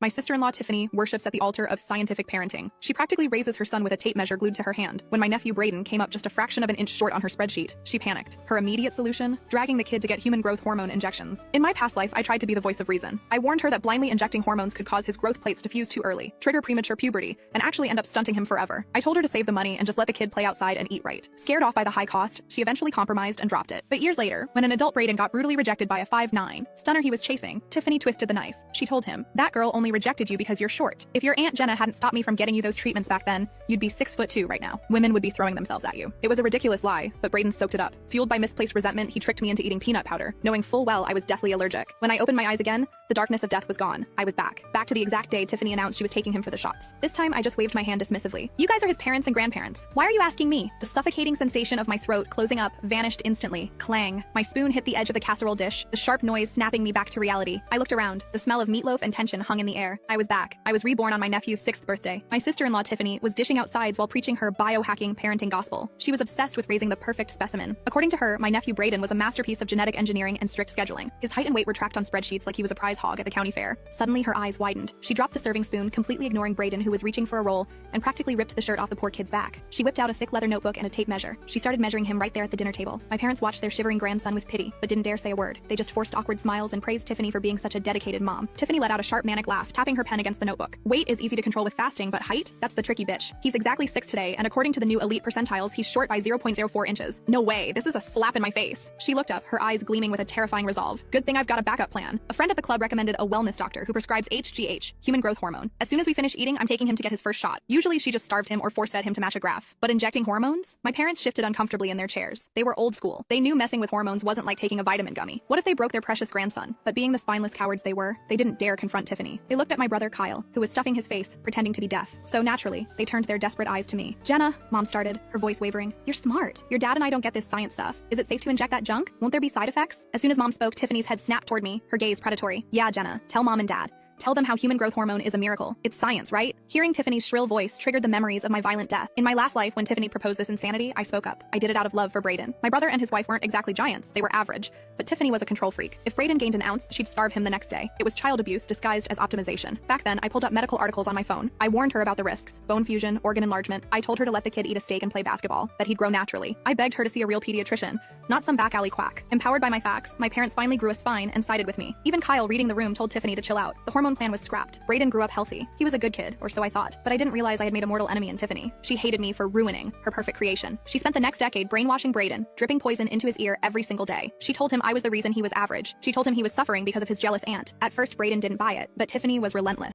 My sister-in-law Tiffany worships at the altar of scientific parenting. She practically raises her son with a tape measure glued to her hand. When my nephew Braden came up just a fraction of an inch short on her spreadsheet, she panicked. Her immediate solution? Dragging the kid to get human growth hormone injections. In my past life, I tried to be the voice of reason. I warned her that blindly injecting hormones could cause his growth plates to fuse too early, trigger premature puberty, and actually end up stunting him forever. I told her to save the money and just let the kid play outside and eat right. Scared off by the high cost, she eventually compromised and dropped it. But years later, when an adult Braden got brutally rejected by a 5'9" stunner he was chasing, Tiffany twisted the knife. She told him, "That girl only rejected you because you're short. If your Aunt Jenna hadn't stopped me from getting you those treatments back then, you'd be 6'2" right now. Women would be throwing themselves at you." It was a ridiculous lie, but Braden soaked it up. Fueled by misplaced resentment, he tricked me into eating peanut powder, knowing full well I was deathly allergic. When I opened my eyes again, the darkness of death was gone. I was back. Back to the exact day Tiffany announced she was taking him for the shots. This time, I just waved my hand dismissively. "You guys are his parents and grandparents. Why are you asking me?" The suffocating sensation of my throat closing up vanished instantly. Clang. My spoon hit the edge of the casserole dish, the sharp noise snapping me back to reality. I looked around. The smell of meatloaf and tension hung in the air. I was back. I was reborn on my nephew's 6th birthday. My sister-in-law Tiffany was dishing out sides while preaching her biohacking parenting gospel. She was obsessed with raising the perfect specimen. According to her, my nephew Braden was a masterpiece of genetic engineering and strict scheduling. His height and weight were tracked on spreadsheets like he was a prize hog at the county fair. Suddenly, her eyes widened. She dropped the serving spoon, completely ignoring Braden, who was reaching for a roll, and practically ripped the shirt off the poor kid's back. She whipped out a thick leather notebook and a tape measure. She started measuring him right there at the dinner table. My parents watched their shivering grandson with pity, but didn't dare say a word. They just forced awkward smiles and praised Tiffany for being such a dedicated mom. Tiffany let out a sharp manic laugh, tapping her pen against the notebook. Weight is easy to control with fasting, but height? That's the tricky bitch. He's exactly 6 today, and according to the new elite percentiles, he's short by 0.04 inches. No way, this is a slap in my face. She looked up, her eyes gleaming with a terrifying resolve. Good thing I've got a backup plan. A friend at the club recommended a wellness doctor who prescribes HGH, human growth hormone. As soon as we finish eating, I'm taking him to get his first shot. Usually she just starved him or force-fed him to match a graph. But injecting hormones? My parents shifted uncomfortably in their chairs. They were old school. They knew messing with hormones wasn't like taking a vitamin gummy. What if they broke their precious grandson? But being the spineless cowards they were, they didn't dare confront Tiffany. They looked at my brother Kyle, who was stuffing his face, pretending to be deaf. So naturally, they turned their desperate eyes to me. "Jenna," Mom started, her voice wavering. "You're smart. Your dad and I don't get this science stuff. Is it safe to inject that junk? Won't there be side effects?" As soon as Mom spoke, Tiffany's head snapped toward me, her gaze predatory. "Yeah, Jenna, tell Mom and Dad. Tell them how human growth hormone is a miracle. It's science, right?" Hearing Tiffany's shrill voice triggered the memories of my violent death. In my last life, when Tiffany proposed this insanity, I spoke up. I did it out of love for Braden. My brother and his wife weren't exactly giants. They were average. But Tiffany was a control freak. If Braden gained an ounce, she'd starve him the next day. It was child abuse disguised as optimization. Back then, I pulled up medical articles on my phone. I warned her about the risks. Bone fusion, organ enlargement. I told her to let the kid eat a steak and play basketball, that he'd grow naturally. I begged her to see a real pediatrician, not some back alley quack. Empowered by my facts, my parents finally grew a spine and sided with me. Even Kyle, reading the room, told Tiffany to chill out. The hormone plan was scrapped. Braden grew up healthy. He was a good kid, or so I thought. But I didn't realize I had made a mortal enemy in Tiffany. She hated me for ruining her perfect creation. She spent the next decade brainwashing Braden, dripping poison into his ear every single day. She told him I was the reason he was average. She told him he was suffering because of his jealous aunt. At first, Braden didn't buy it, but Tiffany was relentless.